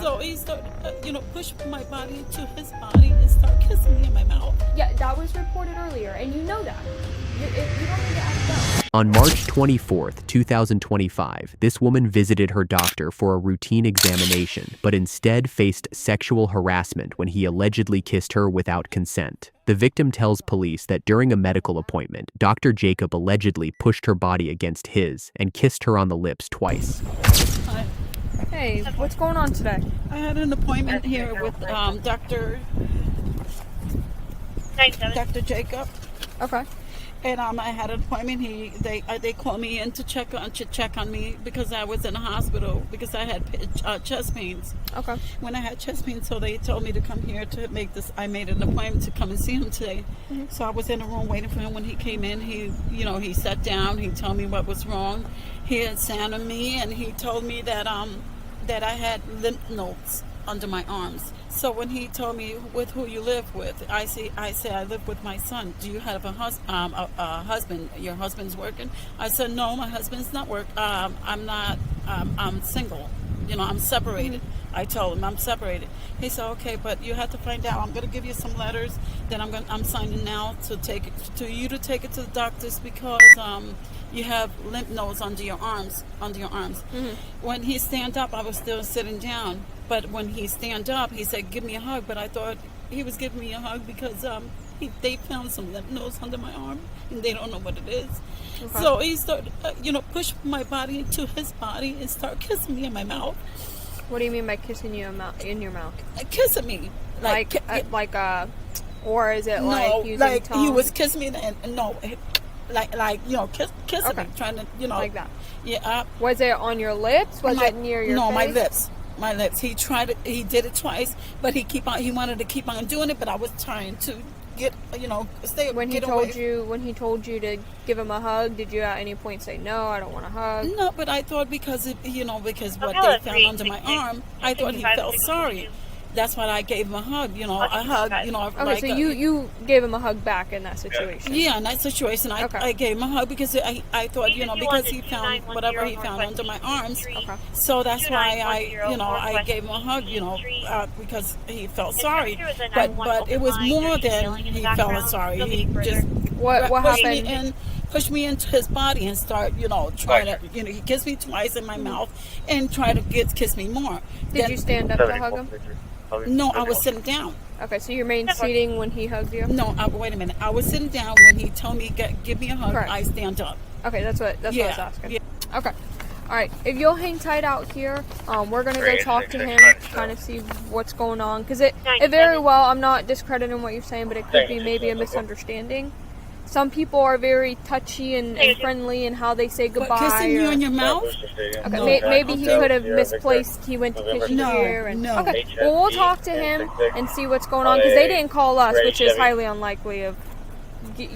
So he started, push my body into his body and start kissing me in my mouth. Yeah, that was reported earlier, and you know that. You don't need to act up. On March 24th, 2025, this woman visited her doctor for a routine examination, but instead faced sexual harassment when he allegedly kissed her without consent. The victim tells police that during a medical appointment, Dr. Jacob allegedly pushed her body against his and kissed her on the lips twice. Hey, what's going on today? I had an appointment here with Dr. Jacob. Okay. And I had an appointment. They called me in to check on me because I was in the hospital because I had chest pains. Okay. When I had chest pains, so they told me to come here to make this. I made an appointment to come and see him today. Mm-hmm. So I was in the room waiting for him. When he came in, he sat down. He told me what was wrong. He examined me and he told me that I had lymph nodes under my arms. So when he told me with who you live with, I say I live with my son. Do you have a husband? Your husband's working? I said no, my husband's not working. I'm single. I'm separated. Mm-hmm. I told him I'm separated. He said okay, but you have to find out. I'm going to give you some letters. Then I'm signing now to take it to the doctors because you have lymph nodes under your arms. Mm-hmm. When he stand up, I was still sitting down. But when he stand up, he said, "Give me a hug." But I thought he was giving me a hug because they found some lymph nodes under my arm, and they don't know what it is. Okay. So he started, push my body into his body and start kissing me in my mouth. What do you mean by kissing you in your mouth? Kissing me, or is it no, like using like tongue? he was kissing me and no, kissing okay. me, trying to like that. Yeah. Was it on your lips? Was it near your face? My lips. My lips. He did it twice, but he wanted to keep on doing it, but I was trying to stay. When he told you to give him a hug, did you at any point say no, I don't want a hug? No, but I thought because what they found under my arm, I thought he felt sorry. That's why I gave him a hug, a hug, Okay, so you gave him a hug back in that situation. Yeah, in that situation, I gave him a hug because I thought, because he found whatever he found under my arms. Okay. So that's why I gave him a hug, because he felt sorry. But it was more than he felt sorry. He just what happened? Pushed me into his body and start, trying to, he kissed me twice in my mouth and tried to kiss me more. Did you stand up to hug him? No, I was sitting down. Okay, so you remained seating when he hugged you? No, wait a minute. I was sitting down when he told me give me a hug. Correct. I stand up. Okay, that's what I was asking. Yeah. Okay. All right. If you'll hang tight out here, we're gonna go talk to him, kind of see what's going on, because it very well. I'm not discrediting what you're saying, but it could be maybe a misunderstanding. Some people are very touchy and friendly in how they say goodbye. But kissing you in your mouth? Okay, no. Maybe he could have misplaced. He went to kiss you here. No. Okay, well, we'll talk to him and see what's going on, because they didn't call us, which is highly unlikely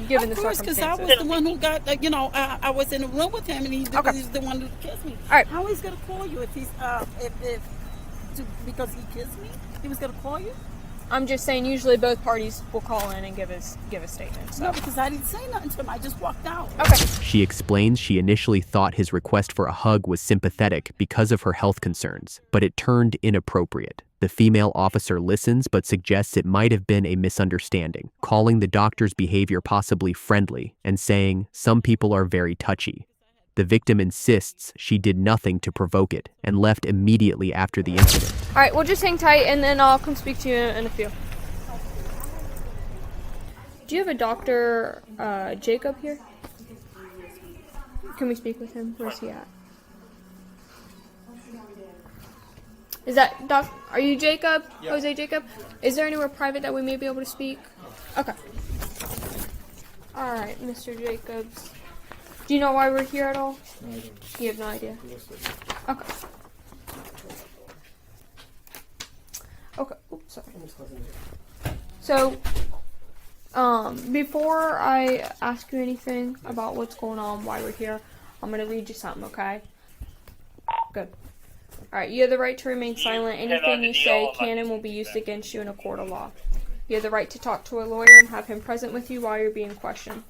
given the circumstances. Because I was the one who got, I was in the room with him, and he's the one who kissed me. All right. How he's gonna call you if he's because he kissed me? He was gonna call you? I'm just saying, usually both parties will call in and give a statement. So. No, because I didn't say nothing to him. I just walked out. Okay. She explains she initially thought his request for a hug was sympathetic because of her health concerns, but it turned inappropriate. The female officer listens but suggests it might have been a misunderstanding, calling the doctor's behavior possibly friendly and saying some people are very touchy. The victim insists she did nothing to provoke it and left immediately after the incident. All right, well, just hang tight and then I'll come speak to you in a few. Do you have a Dr. Jacob here? Can we speak with him? Where's he at? Is that are you Jacob? Yeah. Jose Jacob? Is there anywhere private that we may be able to speak? Okay. All right, Mr. Jacobs. Do you know why we're here at all? No, I don't. You have no idea? Okay. Okay. Oops, sorry. So, before I ask you anything about what's going on, why we're here, I'm going to read you something, okay? Good. Alright, you have the right to remain silent. Anything you say can and will be used against you in a court of law. You have the right to talk to a lawyer and have him present with you while you're being questioned.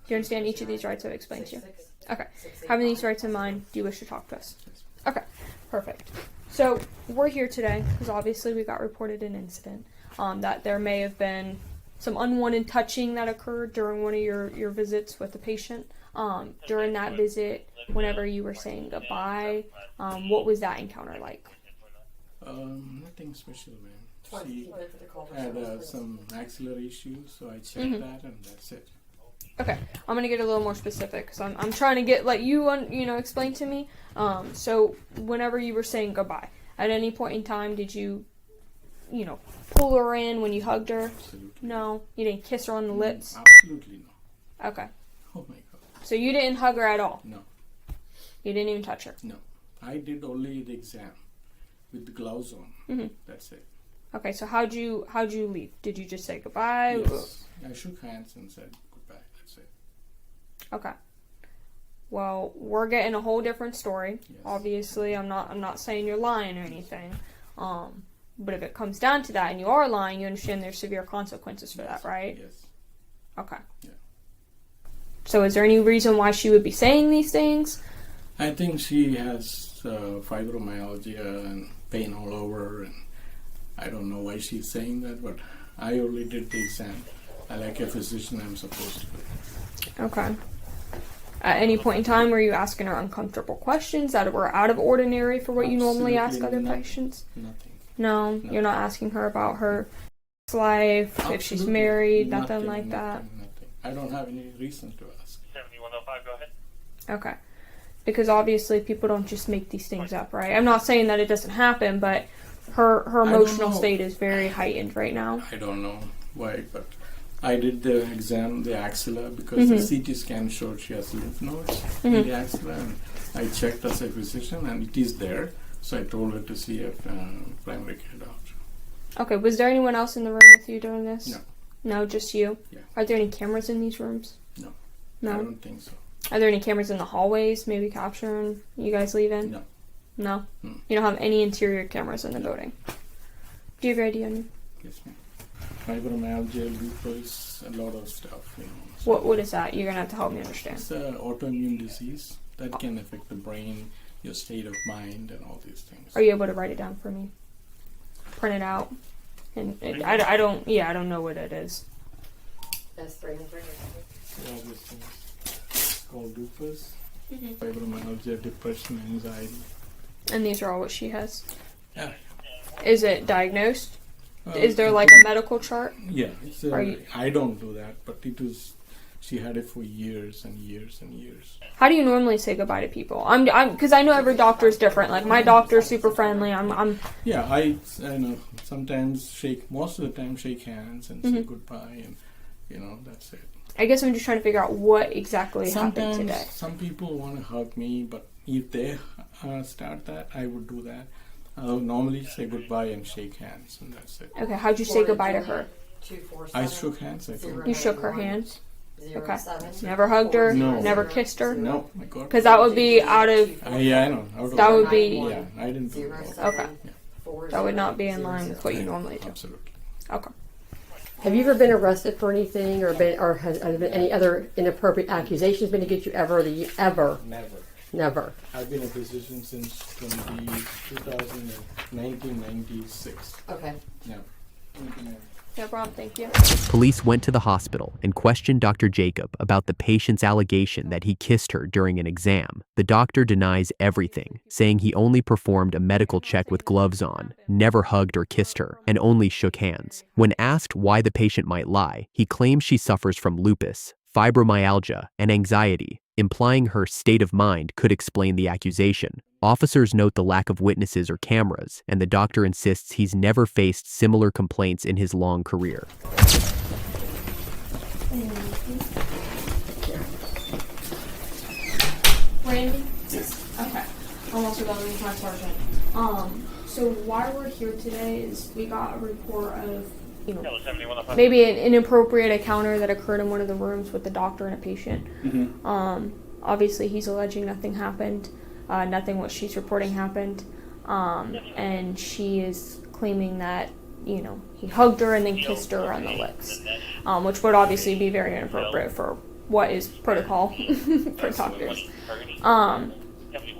Do you understand each of these rights I've explained to you? Okay. Having these rights in mind, do you wish to talk to us? Okay. Perfect. So we're here today because obviously we got reported an incident that there may have been some unwanted touching that occurred during one of your visits with the patient. During that visit, whenever you were saying goodbye, what was that encounter like? Nothing special, man. She had some axillary issues, so I checked that, and that's it. Okay, I'm gonna get a little more specific because I'm trying to get explain to me. So whenever you were saying goodbye, at any point in time, did you pull her in when you hugged her? Absolutely. No, you didn't kiss her on the lips. Absolutely no. Okay, Oh my God. so you didn't hug her at all. No. You didn't even touch her. No. I did only the exam with the gloves on. That's it. Okay, so how'd you leave? Did you just say goodbye? Yes. I shook hands and said goodbye. That's it. Okay. Well, we're getting a whole different story. Yes. Obviously, I'm not saying you're lying or anything. But if it comes down to that and you are lying, you understand there's severe consequences for that, right? Yes. Okay. Yeah. So is there any reason why she would be saying these things? I think she has fibromyalgia and pain all over, and I don't know why she's saying that, but I only did the exam. Like a physician, I'm supposed to. Okay. At any point in time, were you asking her uncomfortable questions that were out of ordinary for what you normally ask other patients? Nothing. No, you're not asking her about her life, if she's Absolutely married, nothing like that. Nothing. I don't have any reason to ask. 7105, go ahead. Okay. Because obviously people don't just make these things up, right? I'm not saying that it doesn't happen, but her emotional state is very heightened right now. I don't know why, but I did the exam, the axilla, because the CT scan showed she has lymph nodes in the axilla, and I checked as a physician, and it is there. So I told her to see a primary care doctor. Okay, was there anyone else in the room with you during this? No. No, just you? Yeah. Are there any cameras in these rooms? No. No? I don't think so. Are there any cameras in the hallways, maybe capturing you guys leaving? No. No? Mm. You don't have any interior cameras in the building? Do you have your ID on you? Yes, ma'am. Fibromyalgia, lupus, a lot of stuff, So What is that? You're going to have to help me understand. it's an autoimmune disease that can affect the brain, your state of mind, and all these things. Are you able to write it down for me? Print it out? And I don't know what it is. That's 300. All these things. It's called lupus, fibromyalgia, depression, anxiety. And these are all what she has. Yeah. Is it diagnosed? Is there like a medical chart? Yeah. It's a, Are you- I don't do that, but it was. She had it for years and years and years. How do you normally say goodbye to people? I'm because I know every doctor is different. Like my doctor's super friendly. I'm Yeah, I know sometimes most of the time shake hands and say goodbye, and that's it. I guess I'm just trying to figure out what exactly happened today. Sometimes some people want to hug me, but if they start that, I would do that. I'll normally say goodbye and shake hands, and that's it. Okay, how'd you say goodbye to her? 247. I shook hands. I think. You shook her hand. Okay. 07. Never hugged her. No. Never kissed her. No, my God. Because that would be out of. Yeah, I know. Out of That would be. Yeah, I didn't do that. Okay. That would not be in line with what you normally do. Absolutely. Okay. Have you ever been arrested for anything, or has there been any other inappropriate accusations been against you ever? Ever? Never. I've been a physician since 1996. Okay. Never. No problem. Thank you. Police went to the hospital and questioned Dr. Jacob about the patient's allegation that he kissed her during an exam. The doctor denies everything, saying he only performed a medical check with gloves on, never hugged or kissed her, and only shook hands. When asked why the patient might lie, he claims she suffers from lupus, fibromyalgia, and anxiety, implying her state of mind could explain the accusation. Officers note the lack of witnesses or cameras, and the doctor insists he's never faced similar complaints in his long career. Randy? Okay. I'm also done with my sergeant. So why we're here today is we got a report of, Hello, 7105. maybe an inappropriate encounter that occurred in one of the rooms with the doctor and a patient. Obviously he's alleging nothing happened. Nothing what she's reporting happened. And she is claiming that, he hugged her and then kissed her on the lips. Which would obviously be very inappropriate for what is protocol for doctors.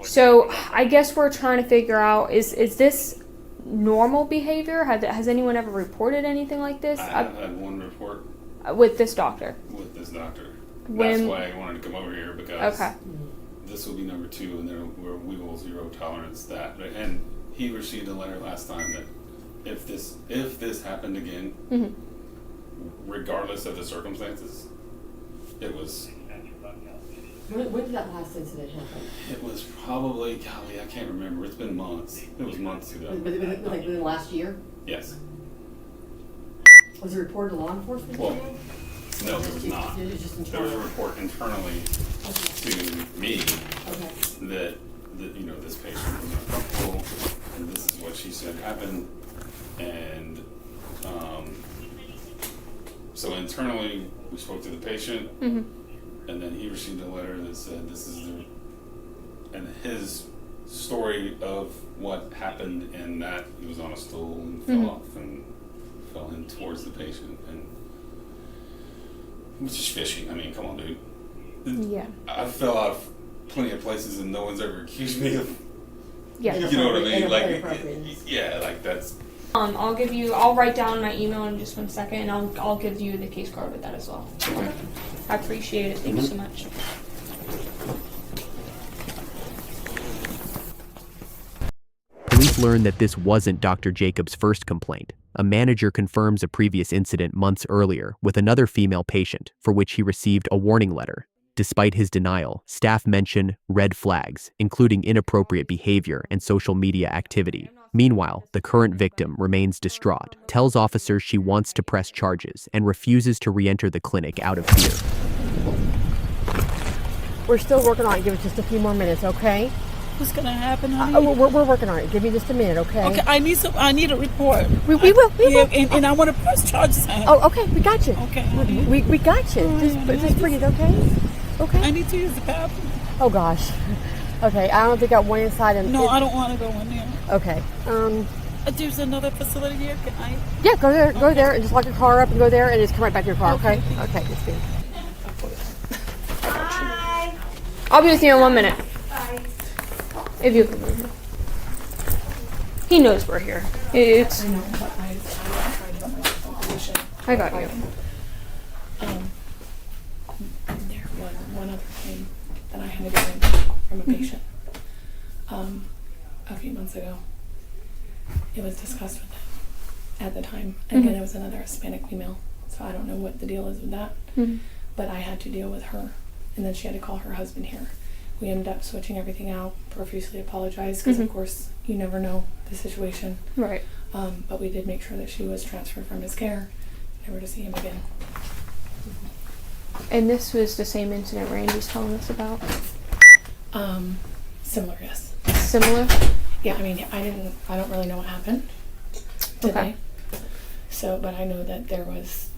So I guess we're trying to figure out, is this normal behavior? Has anyone ever reported anything like this? I have had one report With this doctor? with this doctor. When- That's why I wanted to come over here, because Okay. this will be number 2, and then we will zero tolerance that. And he received a letter last time that if this happened again, Mhm. regardless of the circumstances, it was When did that last incident happen? it was probably, golly, I can't remember. It's been months. It was months ago. Like within the last year? Yes. Was it reported to law enforcement? Well, no, it was not. It was just There was a internal. report internally to me Okay. that this patient was uncomfortable, and this is what she said happened, and so internally we spoke to the patient, Mhm. and then he received a letter that said this is and his story of what happened, and that he was on a stool and fell off and fell in towards the patient, and it was just fishy. I mean, come on, dude. Yeah. I fell out of plenty of places and no one's ever accused me of, Yeah. you know what I mean? Like, Inappropriate. yeah, like that's, I'll write down my email in just 1 second, and I'll give you the case card with that as well. okay. I appreciate it. Thank you so much. Police learned that this wasn't Dr. Jacobs' first complaint. A manager confirms a previous incident months earlier with another female patient for which he received a warning letter. Despite his denial, staff mention red flags, including inappropriate behavior and social media activity. Meanwhile, the current victim remains distraught, tells officers she wants to press charges, and refuses to re-enter the clinic out of fear. We're still working on it. Give us just a few more minutes, okay? What's gonna happen, honey? We're working on it. Give me just a minute, okay? Okay, I need a report. We will. And I want to press charges on him. Oh, okay. We got you. Okay, honey. We got you. Just bring it, okay? Okay. I need to use the bathroom. Oh gosh. Okay. I don't think I went inside and. No, I don't want to go in there. Okay. There's another facility here. Can I? Yeah. Go there. Go there and just lock your car up and go there and just come right back to your car. Okay. Okay. That's good. I'll be with you in 1 minute. If you can move. He knows we're here. It's. I know, but I tried to my information. I got you. There was one other thing that I had to get in from a patient a few months ago. It was discussed with him at the time. Again, it was another Hispanic female, so I don't know what the deal is with that. But I had to deal with her, and then she had to call her husband here. We ended up switching everything out, profusely apologized, because of course you never know the situation. Right. But we did make sure that she was transferred from his care, never to see him again. And this was the same incident Randy's telling us about? Similar, yes. Similar? Yeah, I mean, I don't really know what happened today. Okay. So, but I know that there was,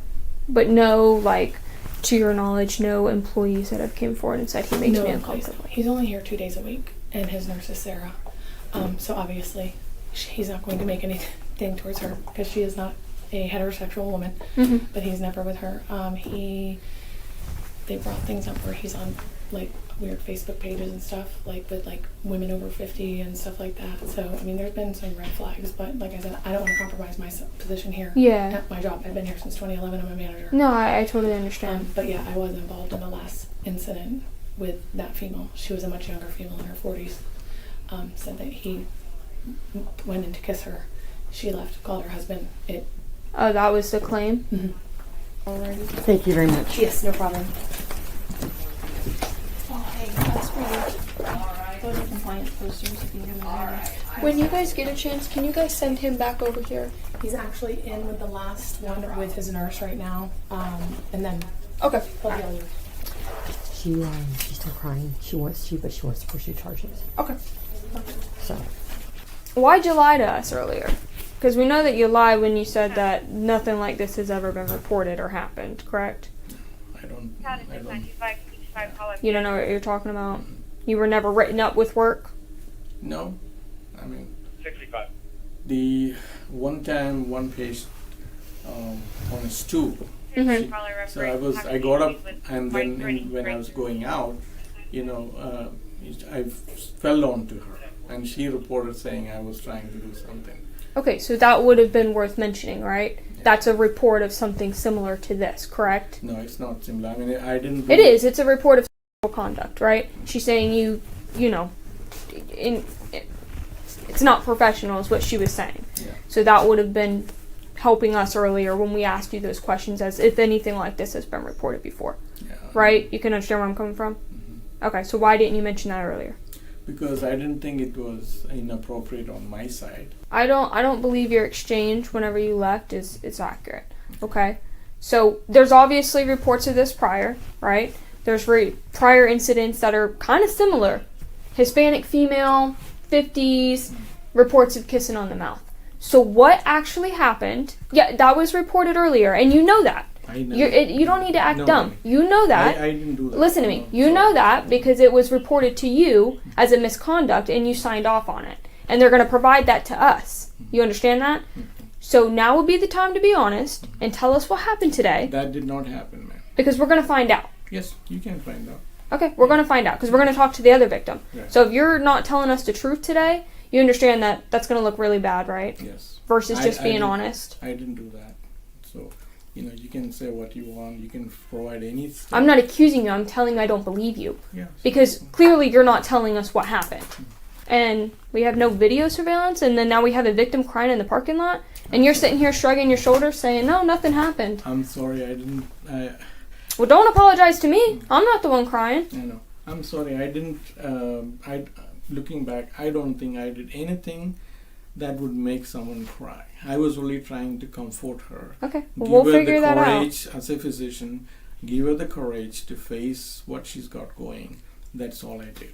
But no, like, to your knowledge, no employees that have came forward and said he makes no me employees. uncomfortable. He's only here 2 days a week, and his nurse is Sarah. So obviously, he's not going to make anything towards her, because she is not a heterosexual woman, but he's never with her. They brought things up where he's on, like, weird Facebook pages and stuff, like with like women over 50 and stuff like that. So I mean, there's been some red flags, but like I said, I don't want to compromise my position here. Yeah. At my job, I've been here since 2011. I'm a manager. No, I totally understand. But yeah, I was involved in the last incident with that female. She was a much younger female in her 40s. Said that he went in to kiss her. She left, called her husband. Oh, that was the claim? Already. Thank you very much. Yes, no problem. Oh, hey, that's for you. Those are compliance posters if you have. When you guys get a chance, can you guys send him back over here? He's actually in with the last one with his nurse right now. And then Okay. he'll be on you. She's still crying. She wants to pursue charges. Okay. So. Why'd you lie to us earlier? Because we know that you lied when you said that nothing like this has ever been reported or happened, correct? I don't. You don't know what you're talking about? You were never written up with work? No, I mean 65. the one time one patient on a stool. So I got up, and then when I was going out, I fell onto her, and she reported saying I was trying to do something. Okay, so that would have been worth mentioning, right? That's a report of something similar to this, correct? No, it's not similar. I mean, I didn't. It is. It's a report of sexual conduct, right? She's saying you know, it's not professional is what she was saying. Yeah. So that would have been helping us earlier when we asked you those questions as if anything like this has been reported before. Yeah. Right? You can understand where I'm coming from? Mm-hmm. Okay, so why didn't you mention that earlier? Because I didn't think it was inappropriate on my side. I don't believe your exchange whenever you left is accurate. Okay? So there's obviously reports of this prior, right? There's prior incidents that are kind of similar. Hispanic female, 50s, reports of kissing on the mouth. So what actually happened? Yeah, that was reported earlier, and you know that. I know. You don't need to act dumb. You know that. I didn't do that. Listen to me. No, You sorry. know that because it was reported to you as a misconduct, and you signed off on it. And they're going to provide that to us. You understand that? So now would be the time to be honest and tell us what happened today, That did not happen, ma'am. because we're going to find out. Yes, you can find out. Okay, we're going to find out because we're going to talk to the other victim. Right. So if you're not telling us the truth today, you understand that that's going to look really bad, right? Yes. Versus just being didn't- honest. I didn't do that. So, you can say what you want. You can provide any. I'm not accusing you. I'm telling you I don't believe you. Yeah. Because clearly you're not telling us what happened. And we have no video surveillance, and then now we have a victim crying in the parking lot, and you're sitting here shrugging your shoulders saying, no, nothing happened. I'm sorry. I didn't. Well, don't apologize to me. I'm not the one crying. I know. I'm sorry. I didn't. Looking back, I don't think I did anything that would make someone cry. I was really trying to comfort her. Okay, well, Give we'll her figure the that out. courage as a physician. Give her the courage to face what she's got going. That's all I did.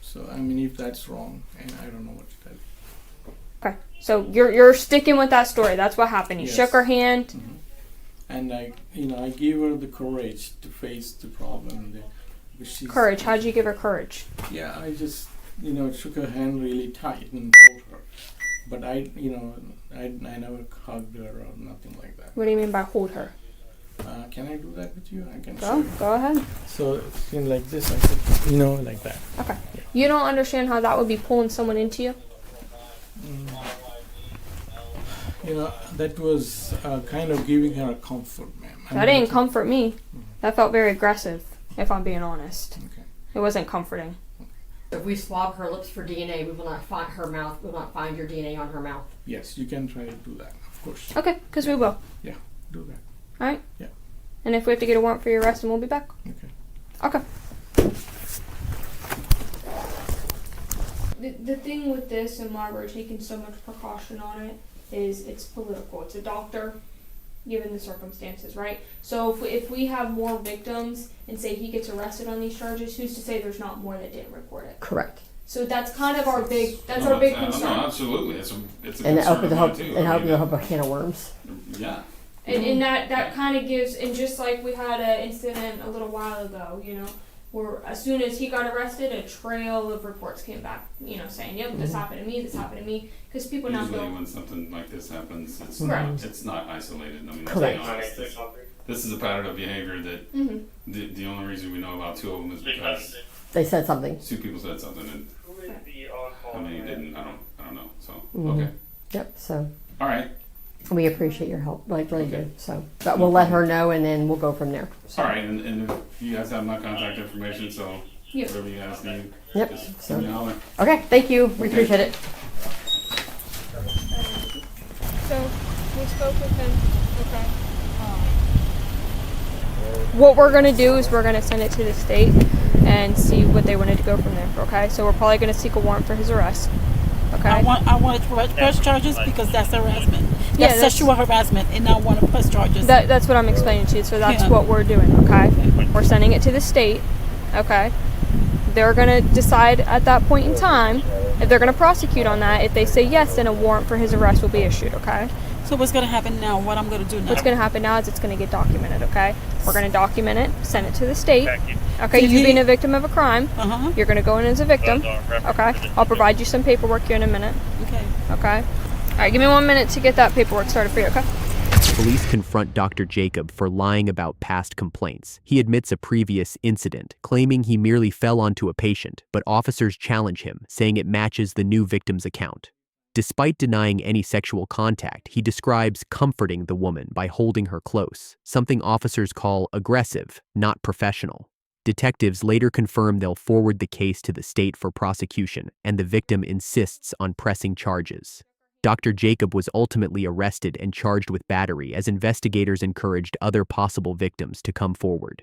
So, I mean, if that's wrong, and I don't know what to tell you. Okay, so you're sticking with that story. That's what happened. You Yes. shook her hand. Mm-hmm. And I gave her the courage to face the problem. Courage. How'd you give her courage? Yeah, I just, shook her hand really tight and told her. But I never hugged her or nothing like that. What do you mean by hold her? Can I do that with you? I can Go show you. ahead. So, like this, I said, like that. Okay. You don't understand how that would be pulling someone into you? That was kind of giving her a comfort, ma'am. That didn't comfort me. That felt very aggressive, if I'm being honest. Okay. It wasn't comforting. If we swab her lips for DNA, we will not find her mouth. We will not find your DNA on her mouth. Yes, you can try to do that, of course. Okay, because we will. Yeah, do that. Alright? Yeah. And if we have to get a warrant for your arrest, then we'll be back. Okay. Okay. The thing with this and why we're taking so much precaution on it is it's political. It's a doctor, given the circumstances, right? So if we have more victims and say he gets arrested on these charges, who's to say there's not more that didn't report it? Correct. So that's kind of our big No, concern. No, absolutely. It's a And concern open of mine too. and open a can of worms. Yeah. And that kind of gives, and just like we had an incident a little while ago, where as soon as he got arrested, a trail of reports came back, saying, yep, this happened to me, this happened to me, because people now Usually go, when something like this happens, it's Correct. not isolated. I mean, Correct. let's be honest. This is a pattern of behavior that mm-hmm. the only reason we know about two of them is because They said something. two people said something and Who is the on-call? how many didn't, I don't know. So, Mhm. okay. Yep. So All right. we appreciate your help, like really Okay. do. So, but we'll let her know, and then we'll go from there. All right. And if you guys have my contact information, so Yeah. whatever you guys need, Yep. just So- give me a holler. Okay. Thank you. We Okay. appreciate it. So we spoke with him. Okay. What we're gonna do is we're gonna send it to the state and see what they wanted to go from there. Okay. So we're probably gonna seek a warrant for his arrest. Okay. I want to press charges because that's harassment. Yeah, That's that's- sexual harassment, and I want to press charges. That's what I'm explaining to you. So that's Yeah. what we're doing. Okay. We're sending it to the state. Okay. They're gonna decide at that point in time if they're gonna prosecute on that. If they say yes, then a warrant for his arrest will be issued. Okay. So what's going to happen now? What I'm going to do now? What's going to happen now is it's going to get documented, okay? We're going to document it, send it to the state. Thank you. Okay, Did you he- being a victim of a crime, Uh-huh. you're going to go in as a victim. Those are references Okay, to the I'll provide you some paperwork here in a minute. Okay. Okay. All right, give me 1 minute to get that paperwork started for you, okay? Police confront Dr. Jacob for lying about past complaints. He admits a previous incident, claiming he merely fell onto a patient, but officers challenge him, saying it matches the new victim's account. Despite denying any sexual contact, he describes comforting the woman by holding her close, something officers call aggressive, not professional. Detectives later confirm they'll forward the case to the state for prosecution, and the victim insists on pressing charges. Dr. Jacob was ultimately arrested and charged with battery as investigators encouraged other possible victims to come forward.